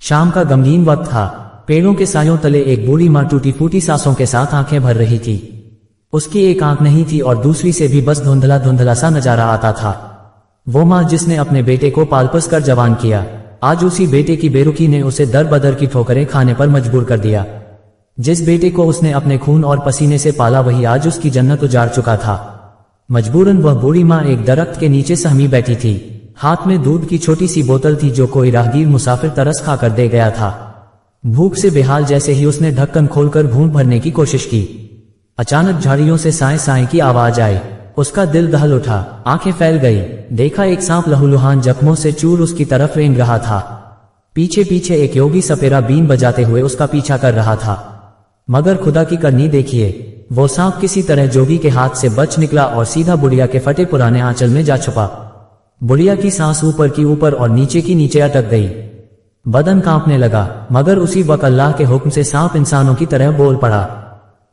शाम का गमगीन वक्त था। पेड़ों के सायों तले एक बूढ़ी माँ टूटी फूटी सांसों के साथ आंखें भर रही थी। उसकी एक आंख नहीं थी और दूसरी से भी बस धुंधला धुंधला सा नजारा आता था। वो माँ जिसने अपने बेटे को पालपस कर जवान किया, आज उसी बेटे की बेरुखी ने उसे दर बदर की ठोकरें खाने पर मजबूर कर दिया। जिस बेटे को उसने अपने खून और पसीने से पाला वही आज उसकी जन्नत उजाड़ चुका था। मजबूरन वह बूढ़ी माँ एक दरख्त के नीचे सहमी बैठी थी। हाथ में दूध की छोटी सी बोतल थी जो कोई राहगीर मुसाफिर तरस खाकर दे गया था। भूख से बेहाल जैसे ही उसने ढक्कन खोलकर घूंट भरने की कोशिश की, अचानक झाड़ियों से साए साए की आवाज आई। उसका दिल दहल उठा, आंखें फैल गई। देखा एक सांप लहूलुहान जख्मों से चूर उसकी तरफ रेंग रहा था। पीछे पीछे एक योगी सपेरा बीन बजाते हुए उसका पीछा कर रहा था। मगर खुदा की करनी देखिए, वो सांप किसी तरह जोगी के हाथ से बच निकला और सीधा बुढ़िया के फटे पुराने आंचल में जा छुपा। बुढ़िया की सांस ऊपर की ऊपर और नीचे की नीचे अटक गई। बदन कांपने लगा, मगर उसी वक्त अल्लाह के हुक्म से सांप इंसानों की तरह बोल पड़ा,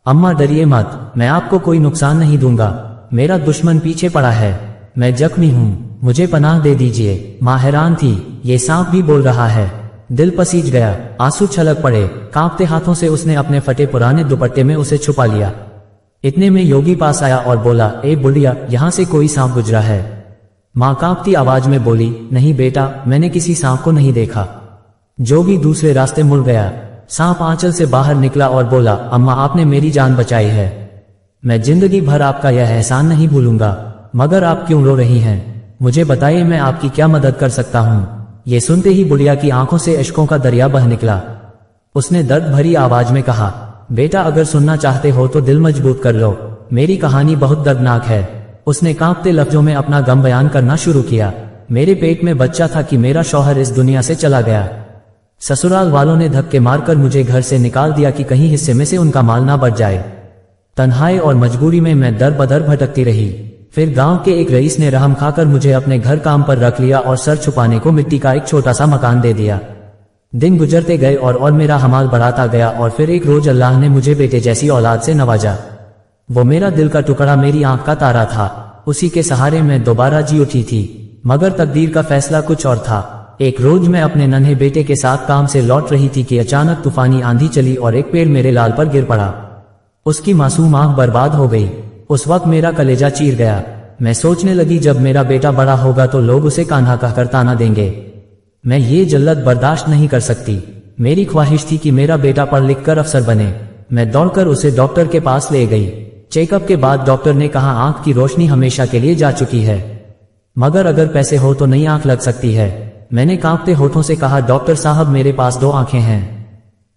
अम्मा डरिए मत, मैं आपको कोई नुकसान नहीं दूंगा। मेरा दुश्मन पीछे पड़ा है, मैं जख्मी हूँ, मुझे पनाह दे दीजिए। माँ हैरान थी, ये सांप भी बोल रहा है। दिल पसीज गया, आंसू छलक पड़े। कांपते हाथों से उसने अपने फटे पुराने दुपट्टे में उसे छुपा लिया। इतने में योगी पास आया और बोला, ए बुढ़िया, यहाँ से कोई सांप गुजरा है? माँ कांपती आवाज में बोली, नहीं बेटा, मैंने किसी सांप को नहीं देखा। जोगी दूसरे रास्ते मुड़ गया। सांप आंचल से बाहर निकला और बोला, अम्मा आपने मेरी जान बचाई है, मैं जिंदगी भर आपका यह एहसान नहीं भूलूंगा। मगर आप क्यों रो रही हैं? मुझे बताइए, मैं आपकी क्या मदद कर सकता हूँ। ये सुनते ही बुढ़िया की आंखों से अश्कों का दरिया बह निकला। उसने दर्द भरी आवाज में कहा, बेटा अगर सुनना चाहते हो तो दिल मजबूत कर लो, मेरी कहानी बहुत दर्दनाक है। उसने कांपते लफ्जों में अपना गम बयान करना शुरू किया। मेरे पेट में बच्चा था कि मेरा शौहर इस दुनिया से चला गया। ससुराल वालों ने धक्के मारकर मुझे घर से निकाल दिया कि कहीं हिस्से में से उनका माल ना बच जाए। तन्हाई और मजबूरी में मैं दर बदर भटकती रही। फिर गांव के एक रईस ने रहम खाकर मुझे अपने घर काम पर रख लिया और सर छुपाने को मिट्टी का एक छोटा सा मकान दे दिया। दिन गुजरते गए और मेरा हमाल बढ़ाता गया और फिर एक रोज अल्लाह ने मुझे बेटे जैसी औलाद से नवाजा। वो मेरा दिल का टुकड़ा, मेरी आंख का तारा था। उसी के सहारे मैं दोबारा जी उठी थी। मगर तकदीर का फैसला कुछ और था। एक रोज मैं अपने नन्हे बेटे के साथ काम से लौट रही थी कि अचानक तूफानी आंधी चली और एक पेड़ मेरे लाल पर गिर पड़ा। उसकी मासूम आंख बर्बाद हो गई। उस वक्त मेरा कलेजा चीर गया। मैं सोचने लगी, जब मेरा बेटा बड़ा होगा तो लोग उसे कान्हा कहकर ताना देंगे। मैं ये जल्लत बर्दाश्त नहीं कर सकती। मेरी ख्वाहिश थी कि मेरा बेटा पढ़ लिख कर अफसर बने। मैं दौड़कर उसे डॉक्टर के पास ले गई। चेकअप के बाद डॉक्टर ने कहा, आंख की रोशनी हमेशा के लिए जा चुकी है, मगर अगर पैसे हो तो नई आंख लग सकती है। मैंने कांपते होठों से कहा, डॉक्टर साहब मेरे पास 2 आंखें हैं,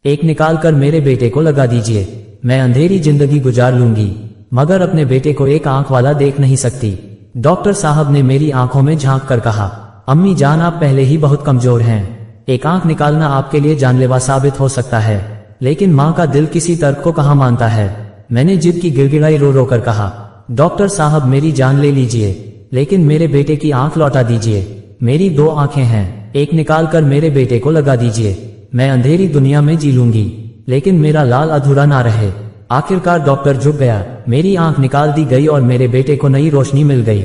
एक निकाल कर मेरे बेटे को लगा दीजिए। मैं अंधेरी जिंदगी गुजार लूंगी, मगर अपने बेटे को एक आंख वाला देख नहीं सकती। डॉक्टर साहब ने मेरी आंखों में झांक कर कहा, अम्मी जान आप पहले ही बहुत कमजोर हैं, एक आंख निकालना आपके लिए जानलेवा साबित हो सकता है। लेकिन माँ का दिल किसी तर्क को कहाँ मानता है। मैंने जिद की, गिड़गिड़ाई रो रो कर कहा, डॉक्टर साहब मेरी जान ले लीजिए, लेकिन मेरे बेटे की आंख लौटा दीजिए। मेरी 2 आंखें हैं, एक निकाल कर मेरे बेटे को लगा दीजिए। मैं अंधेरी दुनिया में जी लूंगी, लेकिन मेरा लाल अधूरा ना रहे। आखिरकार डॉक्टर झुक गया, मेरी आंख निकाल दी गई और मेरे बेटे को नई रोशनी मिल गई।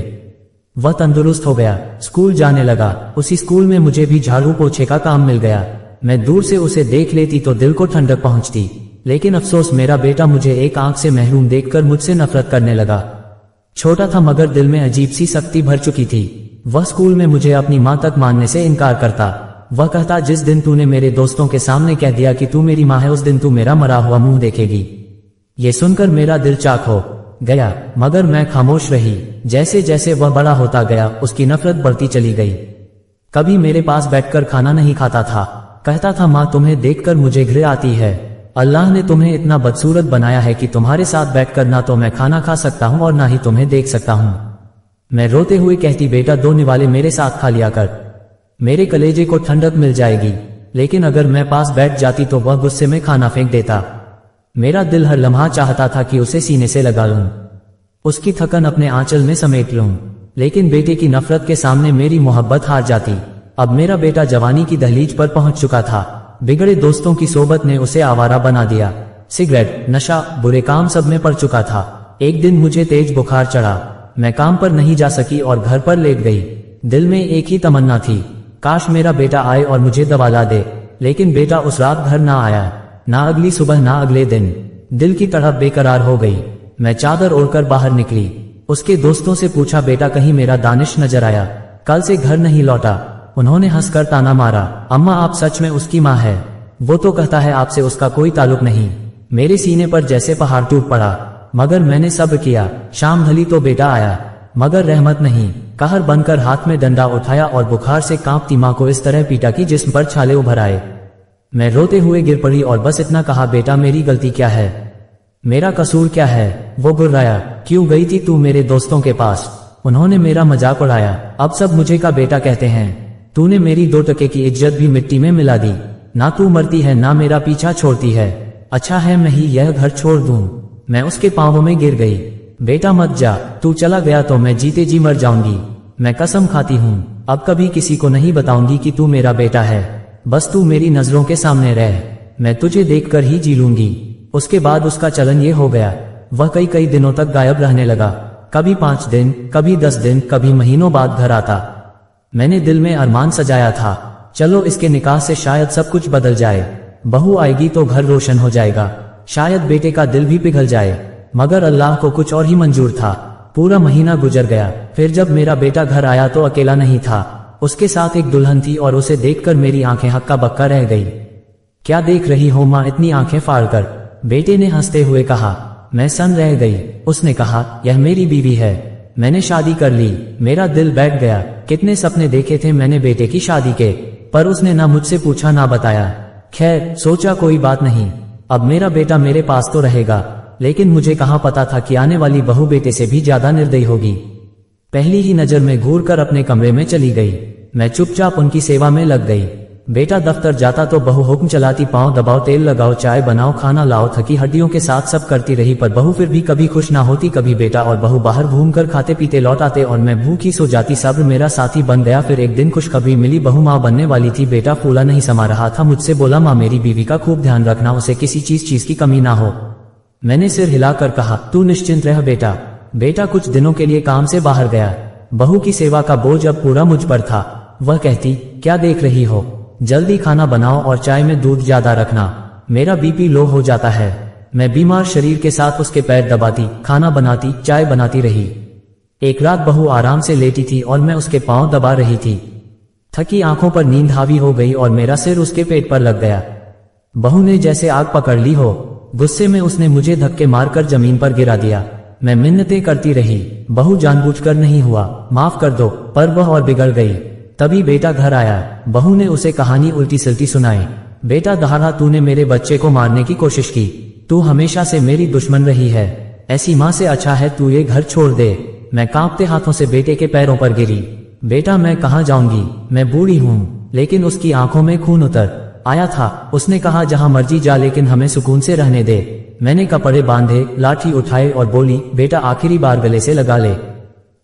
वह तंदुरुस्त हो गया, स्कूल जाने लगा। उसी स्कूल में मुझे भी झाड़ू पोछे का काम मिल गया। मैं दूर से उसे देख लेती तो दिल को ठंडक पहुंचती। लेकिन अफसोस, मेरा बेटा मुझे एक आंख से महरूम देखकर मुझसे नफरत करने लगा। छोटा था मगर दिल में अजीब सी सख्ती भर चुकी थी। वह स्कूल में मुझे अपनी माँ तक मानने से इनकार करता। वह कहता, जिस दिन तूने मेरे दोस्तों के सामने कह दिया कि तू मेरी माँ है, उस दिन तू मेरा मरा हुआ मुंह देखेगी। ये सुनकर मेरा दिल चाक हो गया, मगर मैं खामोश रही। जैसे जैसे वह बड़ा होता गया, उसकी नफरत बढ़ती चली गई। कभी मेरे पास बैठकर खाना नहीं खाता था। कहता था, माँ तुम्हें देखकर मुझे घृणा आती है। अल्लाह ने तुम्हें इतना बदसूरत बनाया है कि तुम्हारे साथ बैठकर ना तो मैं खाना खा सकता हूँ और ना ही तुम्हें देख सकता हूँ। मैं रोते हुए कहती, बेटा 2 निवाले मेरे साथ खा लिया कर, मेरे कलेजे को ठंडक मिल जाएगी। लेकिन अगर मैं पास बैठ जाती तो वह गुस्से में खाना फेंक देता। मेरा दिल हर लम्हा चाहता था कि उसे सीने से लगा लूं, उसकी थकन अपने आंचल में समेट लूं। लेकिन बेटे की नफरत के सामने मेरी मोहब्बत हार जाती। अब मेरा बेटा जवानी की दहलीज पर पहुंच चुका था। बिगड़े दोस्तों की सोबत ने उसे आवारा बना दिया। सिगरेट, नशा, बुरे काम सब में पड़ चुका था। एक दिन मुझे तेज बुखार चढ़ा। मैं काम पर नहीं जा सकी और घर पर लेट गई। दिल में एक ही तमन्ना थी, काश मेरा बेटा आए और मुझे दवा ला दे। लेकिन बेटा उस रात घर ना आया, ना अगली सुबह ना अगले दिन। दिल की तड़प बेकरार हो गई। मैं चादर ओढ़कर बाहर निकली। उसके दोस्तों से पूछा, बेटा कहीं मेरा दानिश नजर आया? कल से घर नहीं लौटा। उन्होंने हंसकर ताना मारा, अम्मा आप सच में उसकी माँ है? वो तो कहता है आपसे उसका कोई ताल्लुक नहीं। मेरे सीने पर जैसे पहाड़ टूट पड़ा, मगर मैंने सब्र किया। शाम ढली तो बेटा आया, मगर रहमत नहीं। कहर बनकर हाथ में डंडा उठाया और बुखार से कांपती माँ को इस तरह पीटा कि जिस्म पर छाले उभर आए। मैं रोते हुए गिर पड़ी और बस इतना कहा, बेटा मेरी गलती क्या है? मेरा कसूर क्या है? वो गुर्राया, क्यों गई थी तू मेरे दोस्तों के पास? उन्होंने मेरा मजाक उड़ाया, अब सब मुझे का बेटा कहते हैं। तूने मेरी 2 टके की इज्जत भी मिट्टी में मिला दी। ना तू मरती है ना मेरा पीछा छोड़ती है। अच्छा है मैं ही यह घर छोड़ दूं। मैं उसके पांवों में गिर गई। बेटा मत जा, तू चला गया तो मैं जीते जी मर जाऊंगी। मैं कसम खाती हूँ अब कभी किसी को नहीं बताऊंगी कि तू मेरा बेटा है। बस तू मेरी नजरों के सामने रह, मैं तुझे देखकर ही जी लूंगी। उसके बाद उसका चलन ये हो गया, वह कई दिनों तक गायब रहने लगा। कभी 5 दिन, कभी 10 दिन, कभी महीनों बाद घर आता। मैंने दिल में अरमान सजाया था, चलो इसके निकाह से शायद सब कुछ बदल जाए। बहू आएगी तो घर रोशन हो जाएगा, शायद बेटे का दिल भी पिघल जाए। मगर अल्लाह को कुछ और ही मंजूर था। पूरा महीना गुजर गया। फिर जब मेरा बेटा घर आया तो अकेला नहीं था, उसके साथ एक दुल्हन थी और उसे देखकर मेरी आंखें हक्का बक्का रह गई। क्या देख रही हो माँ इतनी आंखें फाड़कर? बेटे ने हंसते हुए कहा। मैं सन रह गई। उसने कहा, यह मेरी बीवी है, मैंने शादी कर ली। मेरा दिल बैठ गया। कितने सपने देखे थे मैंने बेटे की शादी के, पर उसने ना मुझसे पूछा ना बताया। खैर सोचा कोई बात नहीं, अब मेरा बेटा मेरे पास तो रहेगा। लेकिन मुझे कहाँ पता था कि आने वाली बहू बेटे से भी ज्यादा निर्दयी होगी। पहली ही नजर में घूर कर अपने कमरे में चली गई। मैं चुपचाप उनकी सेवा में लग गई। बेटा दफ्तर जाता तो बहू हुक्म चलाती, पांव दबाओ, तेल लगाओ, चाय बनाओ, खाना लाओ। थकी हड्डियों के साथ सब करती रही, पर बहू फिर भी कभी खुश ना होती। कभी बेटा और बहू बाहर घूमकर खाते पीते लौट आते और मैं भूखी सो जाती। सब्र मेरा साथी बन गया। फिर एक दिन खुशखबरी मिली, बहू माँ बनने वाली थी। बेटा फूला नहीं समा रहा था। मुझसे बोला, माँ मेरी बीवी का खूब ध्यान रखना, उसे किसी चीज की कमी ना हो। मैंने सिर हिलाकर कहा, तू निश्चिंत रह बेटा। बेटा कुछ दिनों के लिए काम से बाहर गया। बहू की सेवा का बोझ अब पूरा मुझ पर था। वह कहती, क्या देख रही हो, जल्दी खाना बनाओ और चाय में दूध ज्यादा रखना, मेरा बीपी लो हो जाता है। मैं बीमार शरीर के साथ उसके पैर दबाती, खाना बनाती, चाय बनाती रही। एक रात बहू आराम से लेटी थी और मैं उसके पांव दबा रही थी। थकी आंखों पर नींद हावी हो गई और मेरा सिर उसके पेट पर लग गया। बहू ने जैसे आग पकड़ ली हो। गुस्से में उसने मुझे धक्के मारकर जमीन पर गिरा दिया। मैं मिन्नतें करती रही, बहू जानबूझकर नहीं हुआ, माफ कर दो, पर वह और बिगड़ गई। तभी बेटा घर आया। बहू ने उसे कहानी उल्टी सिल्टी सुनाई। बेटा दहाड़ा, तूने मेरे बच्चे को मारने की कोशिश की, तू हमेशा से मेरी दुश्मन रही है। ऐसी माँ से अच्छा है तू ये घर छोड़ दे। मैं कांपते हाथों से बेटे के पैरों पर गिरी। बेटा मैं कहाँ जाऊंगी, मैं बूढ़ी हूँ। लेकिन उसकी आंखों में खून उतर आया था। उसने कहा, जहाँ मर्जी जा, लेकिन हमें सुकून से रहने दे। मैंने कपड़े बांधे, लाठी उठाए और बोली, बेटा आखिरी बार गले से लगा ले।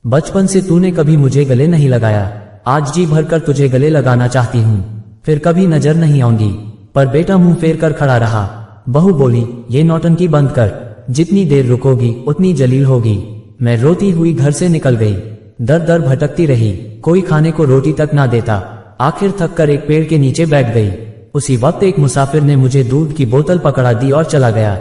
बचपन से तूने कभी मुझे गले नहीं लगाया, आज जी भरकर तुझे गले लगाना चाहती हूँ, फिर कभी नजर नहीं आऊंगी। पर बेटा मुंह फेर कर खड़ा रहा। बहू बोली, ये नौटंकी बंद कर, जितनी देर रुकोगी उतनी जलील होगी। मैं रोती हुई घर से निकल गई। दर दर भटकती रही, कोई खाने को रोटी तक ना देता। आखिर थक कर एक पेड़ के नीचे बैठ गई। उसी वक्त एक मुसाफिर ने मुझे दूध की बोतल पकड़ा दी और चला गया।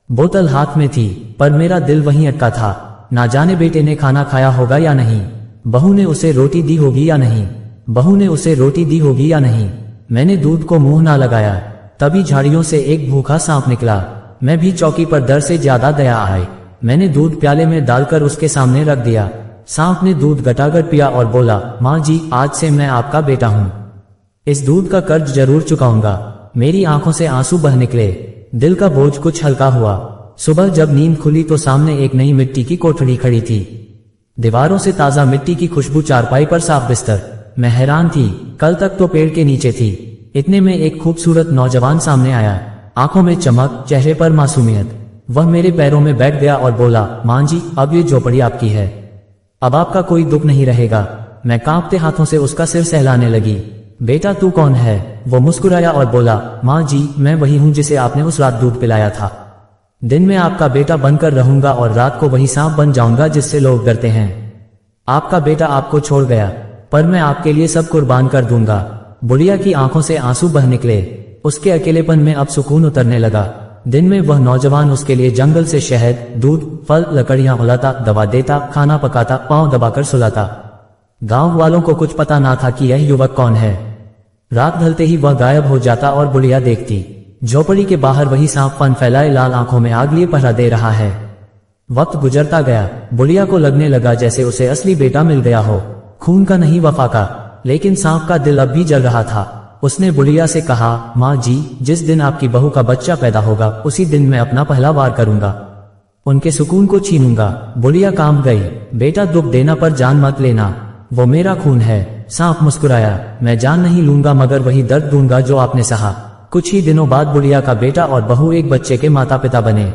बोतल हाथ में थी, पर मेरा दिल वहीं अटका था। ना जाने बेटे ने खाना खाया होगा या नहीं, बहू ने उसे रोटी दी होगी या नहीं, बहू ने उसे रोटी दी होगी या नहीं। मैंने दूध को मुंह ना लगाया। तभी झाड़ियों से एक भूखा सांप निकला। मैं भी चौकी पर डर से ज्यादा दया आई। मैंने दूध प्याले में डालकर उसके सामने रख दिया। सांप ने दूध गटागर पिया और बोला, माँ जी आज से मैं आपका बेटा हूँ, इस दूध का कर्ज जरूर चुकाऊंगा। मेरी आंखों से आंसू बह निकले, दिल का बोझ कुछ हल्का हुआ। सुबह जब नींद खुली तो सामने एक नई मिट्टी की कोठड़ी खड़ी थी। दीवारों से ताजा मिट्टी की खुशबू, चारपाई पर साफ बिस्तर। मैं हैरान थी, कल तक तो पेड़ के नीचे थी। इतने में एक खूबसूरत नौजवान सामने आया, आंखों में चमक, चेहरे पर मासूमियत। वह मेरे पैरों में बैठ गया और बोला, मां जी अब ये झोपड़ी आपकी है, अब आपका कोई दुख नहीं रहेगा। मैं कांपते हाथों से उसका सिर सहलाने लगी। बेटा तू कौन है? वो मुस्कुराया और बोला, माँ जी मैं वही हूँ जिसे आपने उस रात दूध पिलाया था। दिन में आपका बेटा बनकर रहूंगा और रात को वही सांप बन जाऊंगा जिससे लोग डरते हैं। आपका बेटा आपको छोड़ गया, पर मैं आपके लिए सब कुर्बान कर दूंगा। बुढ़िया की आंखों से आंसू बह निकले। उसके अकेलेपन में अब सुकून उतरने लगा। दिन में वह नौजवान उसके लिए जंगल से शहद, दूध, फल, लकड़ियां उलाता, दवा देता, खाना पकाता, पांव दबाकर सुलाता। गांव वालों को कुछ पता ना था कि यह युवक कौन है। रात ढलते ही वह गायब हो जाता और बुढ़िया देखती, झोपड़ी के बाहर वही सांप फन फैलाए लाल आंखों में आग लिए पहरा दे रहा है। वक्त गुजरता गया। बुढ़िया को लगने लगा जैसे उसे असली बेटा मिल गया हो, खून का नहीं वफा का। लेकिन सांप का दिल अब भी जल रहा था। उसने बुढ़िया से कहा, माँ जी, जिस दिन आपकी बहू का बच्चा पैदा होगा उसी दिन मैं अपना पहला वार करूंगा, उनके सुकून को छीनूंगा। बुढ़िया काम गई। बेटा, दुख देना पर जान मत लेना, वो मेरा खून है। सांप मुस्कुराया, मैं जान नहीं लूंगा मगर वही दर्द दूंगा जो आपने सहा। कुछ ही दिनों बाद बुढ़िया का बेटा और बहू एक बच्चे के माता पिता बने।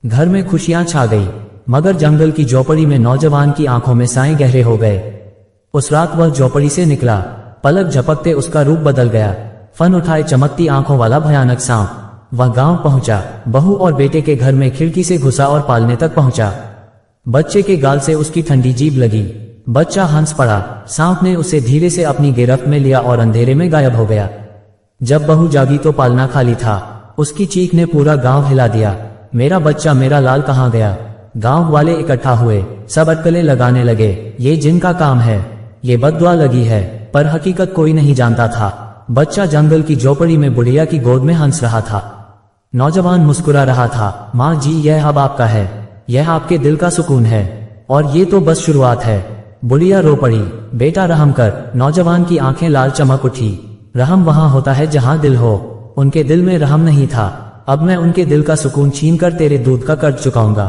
घर में खुशियां छा गई, मगर जंगल की झोपड़ी में नौजवान की आंखों में साए गहरे हो गए। उस रात वह झोपड़ी से निकला, पलक झपकते उसका रूप बदल गया। फन उठाए चमकती आंखों वाला भयानक सांप। वह गांव पहुंचा, बहू और बेटे के घर में खिड़की से घुसा और पालने तक पहुंचा। बच्चे के गाल से उसकी ठंडी जीभ लगी। बच्चा हंस पड़ा। सांप ने उसे धीरे से अपनी गिरफ्त में लिया और अंधेरे में गायब हो गया। जब बहू जागी तो पालना खाली था। उसकी चीख ने पूरा गांव हिला दिया, मेरा बच्चा, मेरा लाल कहाँ गया। गांव वाले इकट्ठा हुए, सब अटकलें लगाने लगे, ये जिन का काम है, ये बद्दुआ लगी है। पर हकीकत कोई नहीं जानता था। बच्चा जंगल की झोपड़ी में बुढ़िया की गोद में हंस रहा था। नौजवान मुस्कुरा रहा था, माँ जी, यह अब आपका है, यह आपके दिल का सुकून है, और ये तो बस शुरुआत है। बुढ़िया रो पड़ी, बेटा रहम कर। नौजवान की आंखें लाल चमक उठी। रहम वहां होता है जहां दिल हो। उनके दिल में रहम नहीं था। अब मैं उनके दिल का सुकून छीनकर तेरे दूध का कर्ज चुकाऊंगा।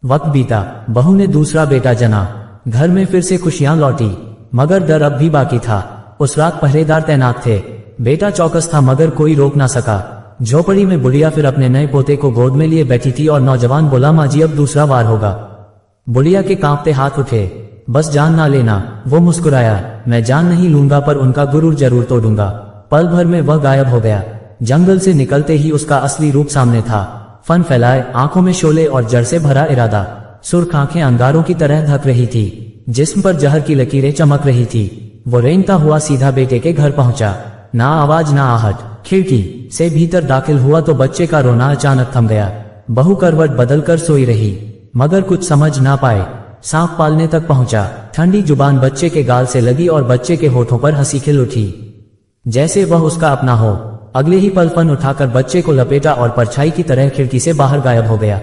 वक्त बीता, बहू ने दूसरा बेटा जना। घर में फिर से खुशियां लौटी, मगर डर अब भी बाकी था। उस रात पहरेदार तैनात थे। बेटा चौकस था मगर कोई रोक ना सका। झोपड़ी में बुढ़िया फिर अपने नए पोते को गोद में लिए बैठी थी और नौजवान बोला, माँ जी, अब दूसरा वार होगा। बुढ़िया के कांपते हाथ उठे, बस जान ना लेना। वो मुस्कुराया, मैं जान नहीं लूंगा पर उनका गुरूर जरूर तोड़ूंगा। पल भर में वह गायब हो गया। जंगल से निकलते ही उसका असली रूप सामने था। फन फैलाए, आंखों में शोले और जड़ से भरा इरादा। सुर्ख आंखें अंगारों की तरह धक रही थी, जिस्म पर जहर की लकीरें चमक रही थी। वो रेंगता हुआ सीधा बेटे के घर पहुंचा। ना आवाज ना आहट। खिड़की से भीतर दाखिल हुआ तो बच्चे का रोना अचानक थम गया। बहू करवट बदलकर सोई रही, मगर कुछ समझ ना पाए। सांप पालने तक पहुंचा। ठंडी जुबान बच्चे के गाल से लगी और बच्चे के होठों पर हंसी खिल उठी, जैसे वह उसका अपना हो। अगले ही पल फन उठाकर बच्चे को लपेटा और परछाई की तरह खिड़की से बाहर गायब हो गया।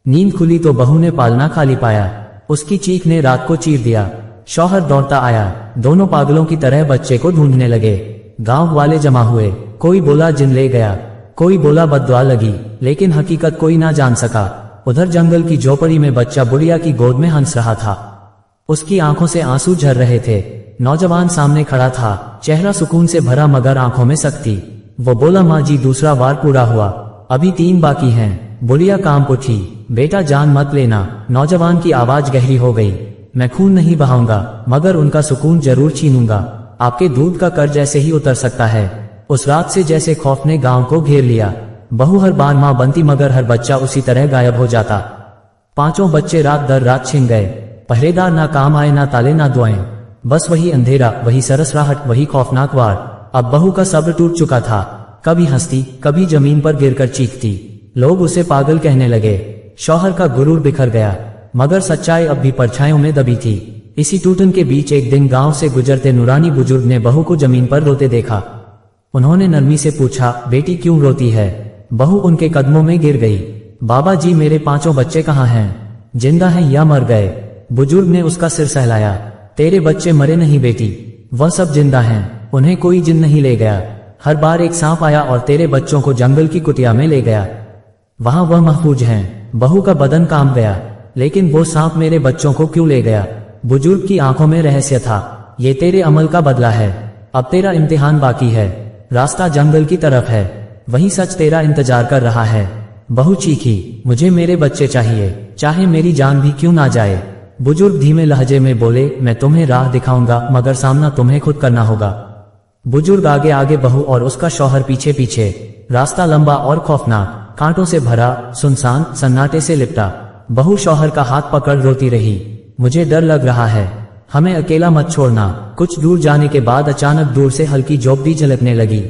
नींद खुली तो बहू ने पालना खाली पाया। उसकी चीख ने रात को चीर दिया। शौहर दौड़ता आया। दोनों पागलों की तरह बच्चे को ढूंढने लगे। गांव वाले जमा हुए। कोई बोला जिन ले गया, कोई बोला बद्दुआ लगी, लेकिन हकीकत कोई ना जान सका। उधर जंगल की झोपड़ी में बच्चा बुढ़िया की गोद में हंस रहा था। उसकी आंखों से आंसू झर रहे थे। नौजवान सामने खड़ा था, चेहरा सुकून से भरा मगर आंखों में सख्ती। वो बोला, माँ जी, दूसरा वार पूरा हुआ, अभी 3 बाकी हैं। बुढ़िया कांप उठी, बेटा जान मत लेना। नौजवान की आवाज गहरी हो गई, मैं खून नहीं बहाऊंगा मगर उनका सुकून जरूर छीनूंगा। आपके दूध का कर्ज ऐसे ही उतर सकता है। उस रात से जैसे खौफ ने गांव को घेर लिया। बहू हर बार मां बनती मगर हर बच्चा उसी तरह गायब हो जाता। 5 बच्चे रात दर रात छिन गए। पहरेदार ना काम आए, ना ताले ना दुआएं, बस वही अंधेरा, वही सरसराहट, वही खौफनाक वार। अब बहू का सब्र टूट चुका था। कभी हंसती, कभी जमीन पर गिरकर चीखती। लोग उसे पागल कहने लगे। शौहर का गुरूर बिखर गया, मगर सच्चाई अब भी परछाइयों में दबी थी। इसी टूटन के बीच एक दिन गांव से गुजरते नूरानी बुजुर्ग ने बहू को जमीन पर रोते देखा। उन्होंने नरमी से पूछा, बेटी क्यों रोती है? बहू उनके कदमों में गिर गई। बाबा जी, मेरे 5 बच्चे कहाँ हैं? जिंदा हैं या मर गए? बुजुर्ग ने उसका सिर सहलाया। तेरे बच्चे मरे नहीं बेटी, वह सब जिंदा हैं, उन्हें कोई जिन नहीं ले गया। हर बार एक सांप आया और तेरे बच्चों को जंगल की कुटिया में ले गया, वहां वह महफूज हैं। बहू का बदन कांप गया, लेकिन वो सांप मेरे बच्चों को क्यों ले गया? बुजुर्ग की आंखों में रहस्य था। ये तेरे अमल का बदला है, अब तेरा इम्तिहान बाकी है। रास्ता जंगल की तरफ है, वही सच तेरा इंतजार कर रहा है। बहू चीखी, मुझे मेरे बच्चे चाहिए, चाहे मेरी जान भी क्यों ना जाए। बुजुर्ग धीमे लहजे में बोले, मैं तुम्हें राह दिखाऊंगा मगर सामना तुम्हें खुद करना होगा। बुजुर्ग आगे आगे, बहू और उसका शौहर पीछे पीछे। रास्ता लंबा और खौफनाक, कांटों से भरा, सुनसान, सन्नाटे से लिपटा। बहू शौहर का हाथ पकड़ रोती रही, मुझे डर लग रहा है। हमें अकेला मत छोड़ना। कुछ दूर जाने के बाद अचानक दूर से हल्की झोपड़ी झलकने लगी।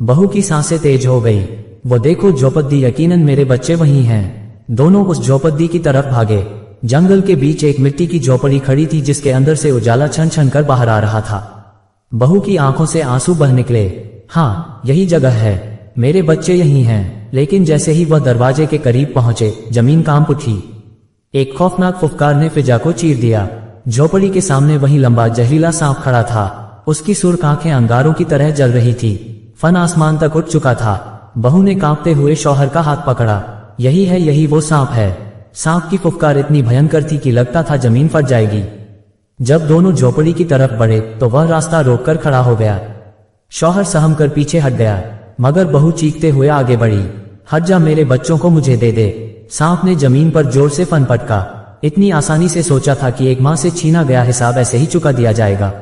बहू की सांसें तेज हो गई। वो देखो झोपड़ी, यकीनन मेरे बच्चे वहीं हैं। दोनों उस झोपड़ी की तरफ भागे। जंगल के बीच एक मिट्टी की झोपड़ी खड़ी थी जिसके अंदर से उजाला छन छन कर बाहर आ रहा था। बहू की आंखों से आंसू बह निकले। हाँ, यही जगह है, मेरे बच्चे यहीं हैं। लेकिन जैसे ही वह दरवाजे के करीब पहुंचे, जमीन कांप उठी। एक खौफनाक फुफकार ने फिजा को चीर दिया। झोपड़ी के सामने वही लंबा जहरीला सांप खड़ा था। उसकी सुर्ख आंखें अंगारों की तरह जल रही थी। फन आसमान तक उठ चुका था। बहू ने कांपते हुए शौहर का हाथ पकड़ा। यही है, यही वो सांप है। सांप की फुफकार इतनी भयंकर थी कि लगता था जमीन फट जाएगी। जब दोनों झोपड़ी की तरफ बढ़े तो वह रास्ता रोककर खड़ा हो गया। शौहर सहम कर पीछे हट गया, मगर बहू चीखते हुए आगे बढ़ी। हट जा, मेरे बच्चों को मुझे दे दे। सांप ने जमीन पर जोर से फन पटका। इतनी आसानी से सोचा था कि एक मां से छीना गया हिसाब ऐसे ही चुका दिया जाएगा।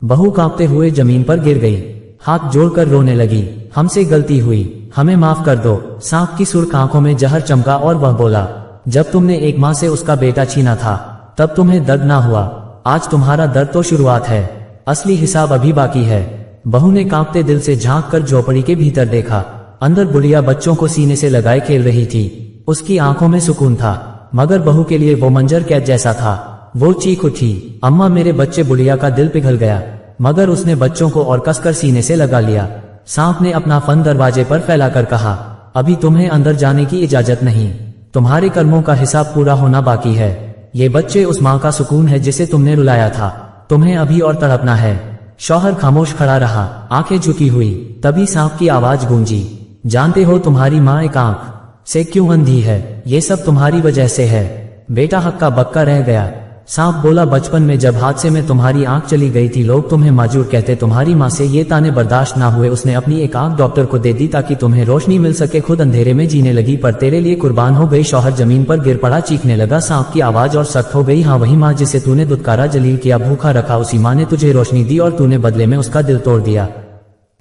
बहू कांपते हुए जमीन पर गिर गई, हाथ जोड़कर रोने लगी। हमसे गलती हुई, हमें माफ कर दो। सांप की सुर्ख आंखों में जहर चमका और वह बोला, जब तुमने एक मां से उसका बेटा छीना था तब तुम्हें दर्द ना हुआ। आज तुम्हारा दर्द तो शुरुआत है, असली हिसाब अभी बाकी है। बहू ने कांपते दिल से झांक कर झोपड़ी के भीतर देखा। अंदर बुढ़िया बच्चों को सीने से लगाए खेल रही थी। उसकी आंखों में सुकून था, मगर बहू के लिए वो मंजर कैद जैसा था। वो चीख उठी, अम्मा मेरे बच्चे। बुढ़िया का दिल पिघल गया, मगर उसने बच्चों को और कसकर सीने से लगा लिया। सांप ने अपना फन दरवाजे पर फैलाकर कहा, अभी तुम्हें अंदर जाने की इजाजत नहीं। तुम्हारे कर्मों का हिसाब पूरा होना बाकी है। ये बच्चे उस माँ का सुकून है जिसे तुमने रुलाया था। तुम्हें अभी और तड़पना है। शौहर खामोश खड़ा रहा, आंखें झुकी हुई। तभी सांप की आवाज गूंजी, जानते हो तुम्हारी माँ एक आंख से क्यों अंधी है? ये सब तुम्हारी वजह से है। बेटा हक्का बक्का रह गया। सांप बोला, बचपन में जब हादसे में तुम्हारी आंख चली गई थी लोग तुम्हें माजूर कहते। तुम्हारी माँ से ये ताने बर्दाश्त ना हुए, उसने अपनी एक आंख डॉक्टर को दे दी ताकि तुम्हें रोशनी मिल सके। खुद अंधेरे में जीने लगी पर तेरे लिए कुर्बान हो गई। शौहर जमीन पर गिर पड़ा, चीखने लगा। सांप की आवाज और सख्त हो गई, हाँ वही माँ जिसे तूने दुत्कारा, जलील किया, भूखा रखा, उसी माँ ने तुझे रोशनी दी और तूने बदले में उसका दिल तोड़ दिया।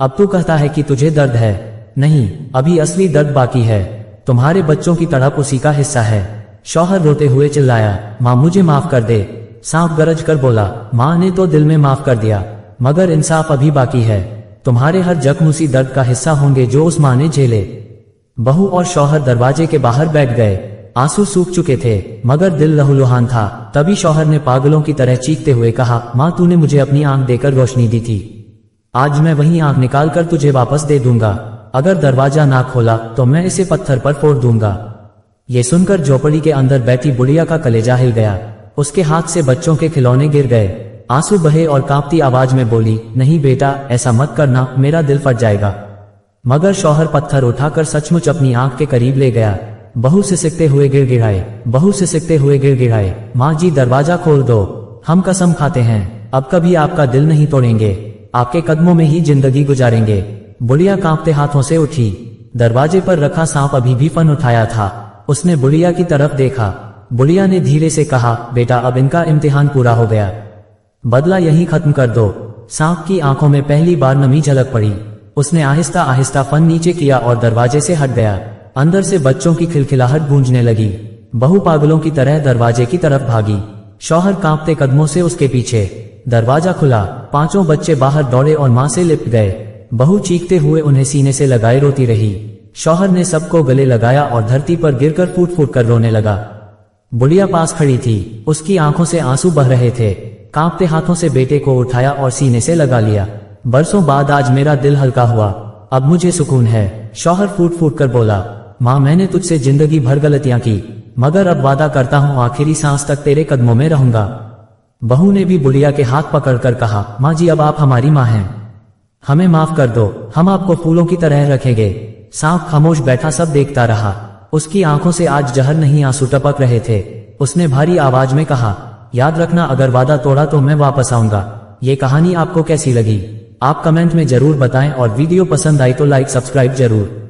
अब तू कहता है कि तुझे दर्द है। नहीं, अभी असली दर्द बाकी है। तुम्हारे बच्चों की तड़प उसी का हिस्सा है। शौहर रोते हुए चिल्लाया, माँ मुझे माफ कर दे। सांप गरज कर बोला, माँ ने तो दिल में माफ कर दिया, मगर इंसाफ अभी बाकी है। तुम्हारे हर जख्म उसी दर्द का हिस्सा होंगे जो उस माँ ने झेले। बहू और शौहर दरवाजे के बाहर बैठ गए। आंसू सूख चुके थे, मगर दिल लहूलुहान था। तभी शौहर ने पागलों की तरह चीखते हुए कहा, माँ तूने मुझे अपनी आंख देकर रोशनी दी थी, आज मैं वही आंख निकाल कर तुझे वापस दे दूंगा। अगर दरवाजा ना खोला तो मैं इसे पत्थर पर फोड़ दूंगा। ये सुनकर झोपड़ी के अंदर बैठी बुढ़िया का कलेजा हिल गया। उसके हाथ से बच्चों के खिलौने गिर गए। आंसू बहे और कांपती आवाज में बोली, नहीं बेटा ऐसा मत करना, मेरा दिल फट जाएगा। मगर शौहर पत्थर उठाकर सचमुच अपनी आंख के करीब ले गया। बहू सिसकते हुए गिड़गिड़ाए, बहू सिसकते हुए गिड़गिड़ाए, माँ जी दरवाजा खोल दो, हम कसम खाते हैं अब कभी आपका दिल नहीं तोड़ेंगे, आपके कदमों में ही जिंदगी गुजारेंगे। बुढ़िया कांपते हाथों से उठी। दरवाजे पर रखा सांप अभी भी फन उठाया था। उसने बुढ़िया की तरफ देखा। बुढ़िया ने धीरे से कहा, बेटा अब इनका इम्तिहान पूरा हो गया, बदला यहीं खत्म कर दो। सांप की आंखों में पहली बार नमी झलक पड़ी। उसने आहिस्ता आहिस्ता फन नीचे किया और दरवाजे से हट गया। अंदर से बच्चों की खिलखिलाहट गूंजने लगी। बहू पागलों की तरह दरवाजे की तरफ भागी। शौहर कांपते कदमों से उसके पीछे। दरवाजा खुला, पांचों बच्चे बाहर दौड़े और मां से लिपट गए। बहू चीखते हुए उन्हें सीने से लगाए रोती रही। शौहर ने सबको गले लगाया और धरती पर गिरकर फूट फूट कर रोने लगा। बुढ़िया पास खड़ी थी, उसकी आंखों से आंसू बह रहे थे। कांपते हाथों से बेटे को उठाया और सीने से लगा लिया। बरसों बाद आज मेरा दिल हल्का हुआ, अब मुझे सुकून है। शौहर फूट फूट कर बोला, माँ मैंने तुझसे जिंदगी भर गलतियां की, मगर अब वादा करता हूँ आखिरी सांस तक तेरे कदमों में रहूंगा। बहू ने भी बुढ़िया के हाथ पकड़कर कहा, माँ जी अब आप हमारी माँ हैं, हमें माफ कर दो, हम आपको फूलों की तरह रखेंगे। सांप खामोश बैठा सब देखता रहा। उसकी आंखों से आज जहर नहीं आंसू टपक रहे थे। उसने भारी आवाज में कहा, याद रखना अगर वादा तोड़ा तो मैं वापस आऊंगा। ये कहानी आपको कैसी लगी आप कमेंट में जरूर बताएं और वीडियो पसंद आई तो लाइक सब्सक्राइब जरूर।